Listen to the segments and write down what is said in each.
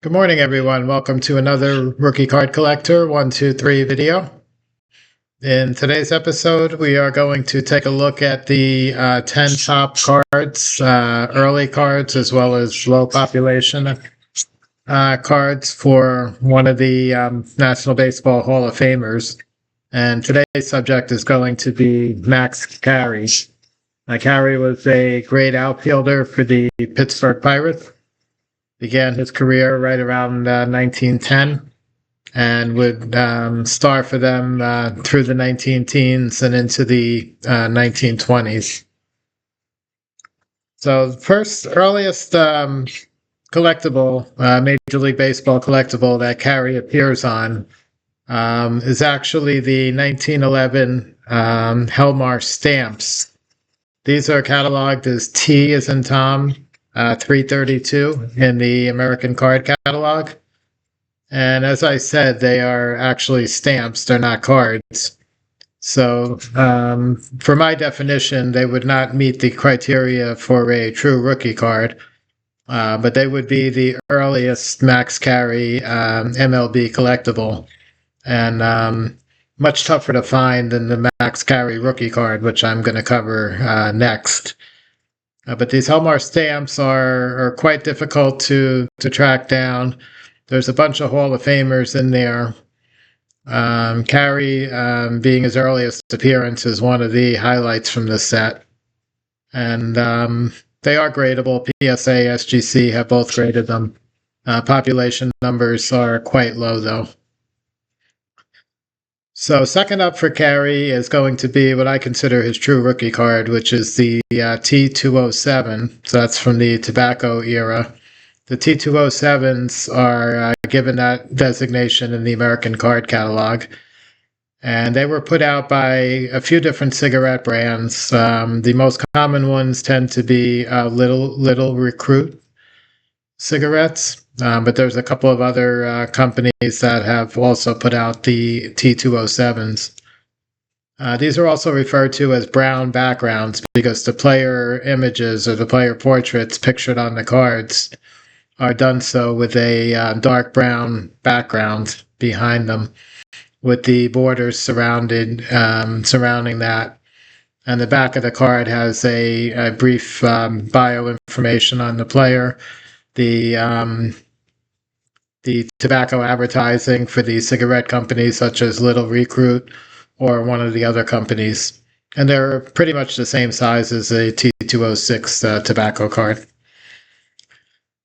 Good morning, everyone. Welcome to another Rookie Card Collector 123 video. In today's episode, we are going to take a look at the 10 top cards, early cards, as well as low population cards for one of the National Baseball Hall of Famers. And today's subject is going to be Max Carey. Carey was a great outfielder for the Pittsburgh Pirates. Began his career right around 1910 and would star for them through the 19-teens and into the 1920s. So the first earliest collectible, Major League Baseball collectible that Carey appears on is actually the 1911 Helmar stamps. These are cataloged as T as in Tom, 332 in the American card catalog. And as I said, they are actually stamps, they're not cards. So for my definition, they would not meet the criteria for a true rookie card, but they would be the earliest Max Carey MLB collectible, and much tougher to find than the Max Carey rookie card, which I'm going to cover next. But these Helmar stamps are quite difficult to track down. There's a bunch of Hall of Famers in there. Carey, being his earliest appearance, is one of the highlights from this set. And they are gradable. PSA, SGC have both graded them. Population numbers are quite low, though. So second up for Carey is going to be what I consider his true rookie card, which is the T207. So that's from the tobacco era. The T207s are given that designation in the American card catalog. And they were put out by a few different cigarette brands. The most common ones tend to be Little Recruit cigarettes. But there's a couple of other companies that have also put out the T207s. These are also referred to as brown backgrounds because the player images or the player portraits pictured on the cards are done so with a dark brown background behind them, with the borders surrounding that. And the back of the card has a brief bio information on the player, the tobacco advertising for the cigarette companies such as Little Recruit or one of the other companies. And they're pretty much the same size as a T206 tobacco card.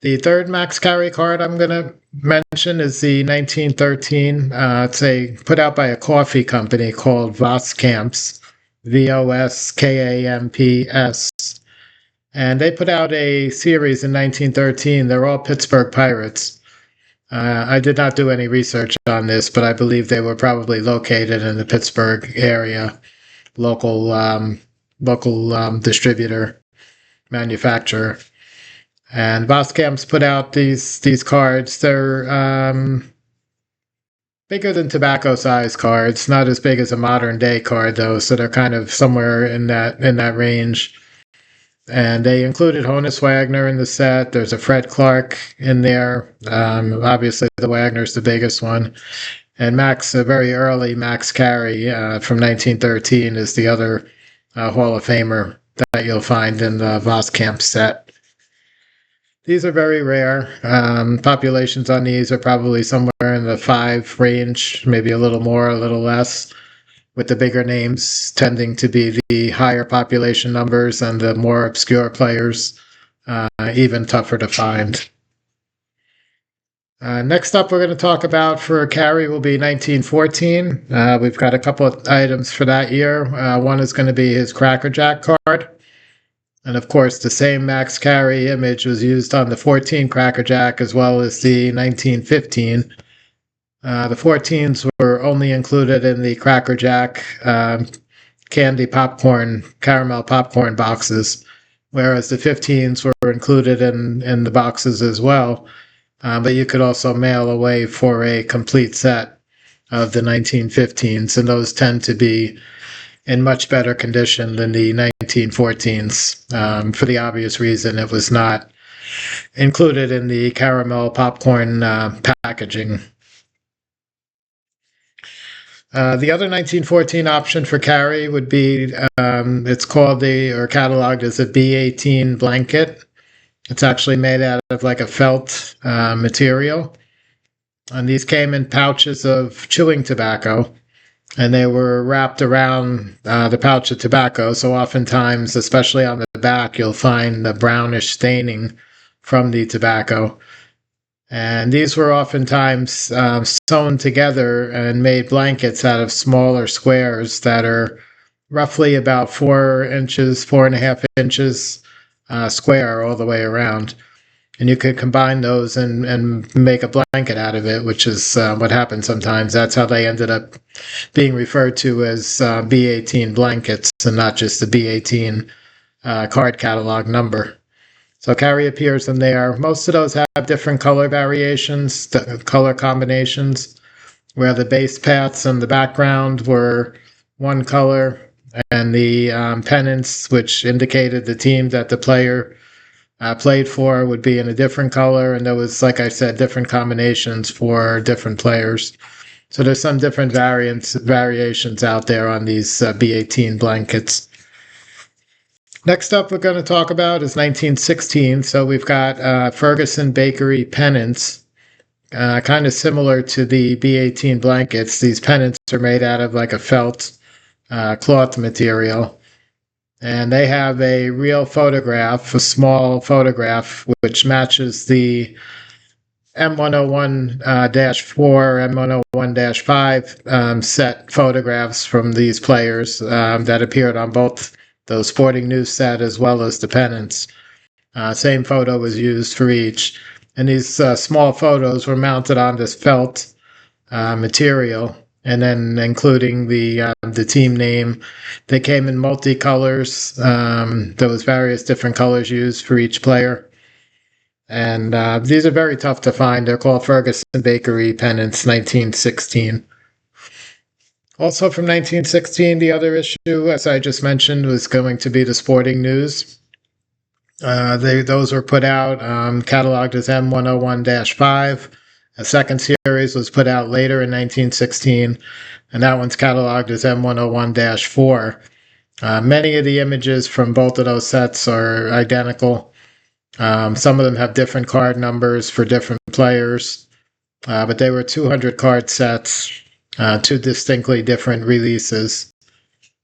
The third Max Carey card I'm going to mention is the 1913. It's put out by a coffee company called Voskamps, Voskamps. And they put out a series in 1913. They're all Pittsburgh Pirates. I did not do any research on this, but I believe they were probably located in the Pittsburgh area, local distributor, manufacturer. And Voskamps put out these cards. They're bigger than tobacco size cards, not as big as a modern day card though, so they're kind of somewhere in that range. And they included Honus Wagner in the set. There's a Fred Clark in there. Obviously, the Wagner's the biggest one. And a very early Max Carey from 1913 is the other Hall of Famer that you'll find in the Voskamp set. These are very rare. Populations on these are probably somewhere in the 5 range, maybe a little more, a little less, with the bigger names tending to be the higher population numbers and the more obscure players even tougher to find. Next up we're going to talk about for Carey will be 1914. We've got a couple of items for that year. One is going to be his Cracker Jack card. And of course the same Max Carey image was used on the 14 Cracker Jack as well as the 1915. The 14s were only included in the Cracker Jack caramel popcorn boxes, whereas the 15s were included in the boxes as well. But you could also mail away for a complete set of the 1915s, and those tend to be in much better condition than the 1914s, for the obvious reason it was not included in the caramel popcorn packaging. The other 1914 option for Carey would be, it's called or cataloged as a B18 blanket. It's actually made out of like a felt material. And these came in pouches of chewing tobacco, and they were wrapped around the pouch of tobacco. So oftentimes, especially on the back, you'll find the brownish staining from the tobacco. And these were oftentimes sewn together and made blankets out of smaller squares that are roughly about 4 inches, 4.5 inches square all the way around. And you could combine those and make a blanket out of it, which is what happens sometimes. That's how they ended up being referred to as B18 blankets and not just the B18 card catalog number. So Carey appears in there. Most of those have different color variations, color combinations, where the base paths and the background were one color, and the pennants, which indicated the team that the player played for, would be in a different color. And there was, like I said, different combinations for different players. So there's some different variations out there on these B18 blankets. Next up, we're going to talk about is 1916. So we've got Ferguson Bakery pennants, kind of similar to the B18 blankets. These pennants are made out of like a felt cloth material. And they have a real photograph, a small photograph, which matches the M101-4, M101-5 set photographs from these players that appeared on both the Sporting News set as well as the pennants. Same photo was used for each. And these small photos were mounted on this felt material, and then including the team name. They came in multicolors. There was various different colors used for each player. And these are very tough to find. They're called Ferguson Bakery pennants, 1916. Also from 1916, the other issue, as I just mentioned, was going to be the Sporting News. Those were put out, cataloged as M101-5. A second series was put out later in 1916, and that one's cataloged as M101-4. Many of the images from both of those sets are identical. Some of them have different card numbers for different players, but they were 200 card sets. Two distinctly different releases.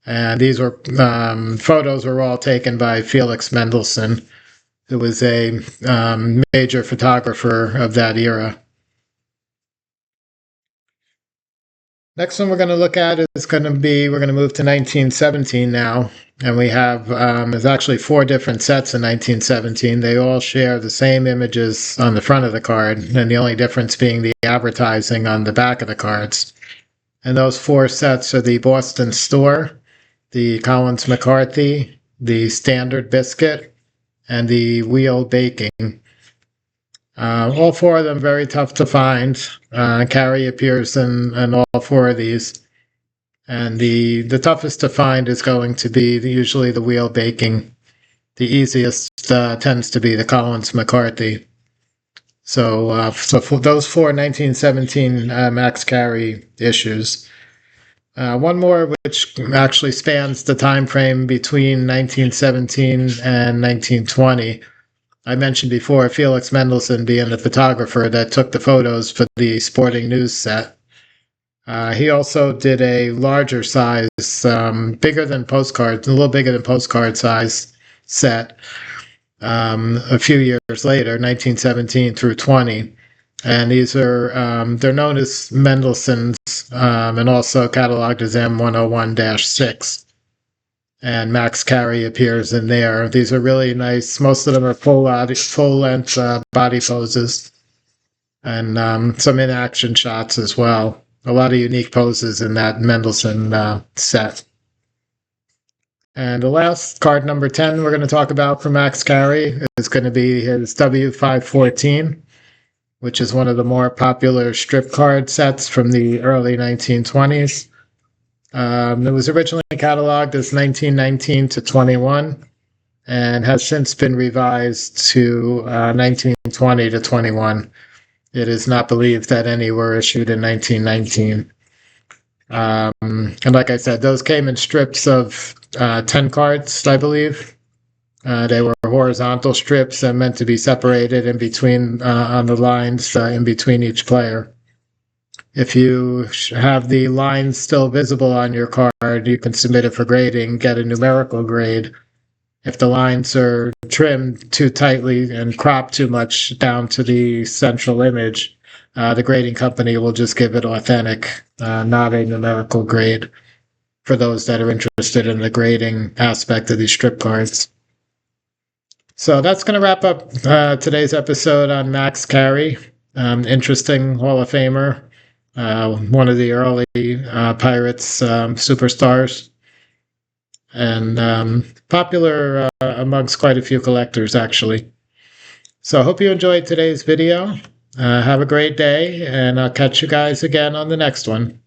And these were photos were all taken by Felix Mendelssohn, who was a major photographer of that era. Next one we're going to look at is we're going to move to 1917 now. And we have, there's actually 4 different sets in 1917. They all share the same images on the front of the card, and the only difference being the advertising on the back of the cards. And those 4 sets are the Boston Store, the Collins McCarthy, the Standard Biscuit, and the Wheel Baking. All 4 of them very tough to find. Carey appears in all 4 of these. And the toughest to find is going to be usually the Wheel Baking. The easiest tends to be the Collins McCarthy. So for those 4 1917 Max Carey issues. One more which actually spans the time frame between 1917 and 1920. I mentioned before Felix Mendelssohn being the photographer that took the photos for the Sporting News set. He also did a larger size, bigger than postcards, a little bigger than postcard size set. A few years later, 1917 through 20. And these are, they're known as Mendelssohn's and also cataloged as M101-6. And Max Carey appears in there. These are really nice. Most of them are full-length body poses and some in-action shots as well. A lot of unique poses in that Mendelssohn set. And the last card, number 10, we're going to talk about for Max Carey is going to be his W514, which is one of the more popular strip card sets from the early 1920s. It was originally cataloged as 1919 to 21. and has since been revised to 1920 to 21. It is not believed that any were issued in 1919. And like I said, those came in strips of 10 cards, I believe. They were horizontal strips and meant to be separated in between on the lines in between each player. If you have the lines still visible on your card, you can submit it for grading, get a numerical grade. If the lines are trimmed too tightly and cropped too much down to the central image, the grading company will just give it authentic, not a numerical grade, for those that are interested in the grading aspect of these strip cards. So that's going to wrap up today's episode on Max Carey. Interesting Hall of Famer, one of the early Pirates superstars, and popular amongst quite a few collectors, actually. So I hope you enjoyed today's video. Have a great day, and I'll catch you guys again on the next one.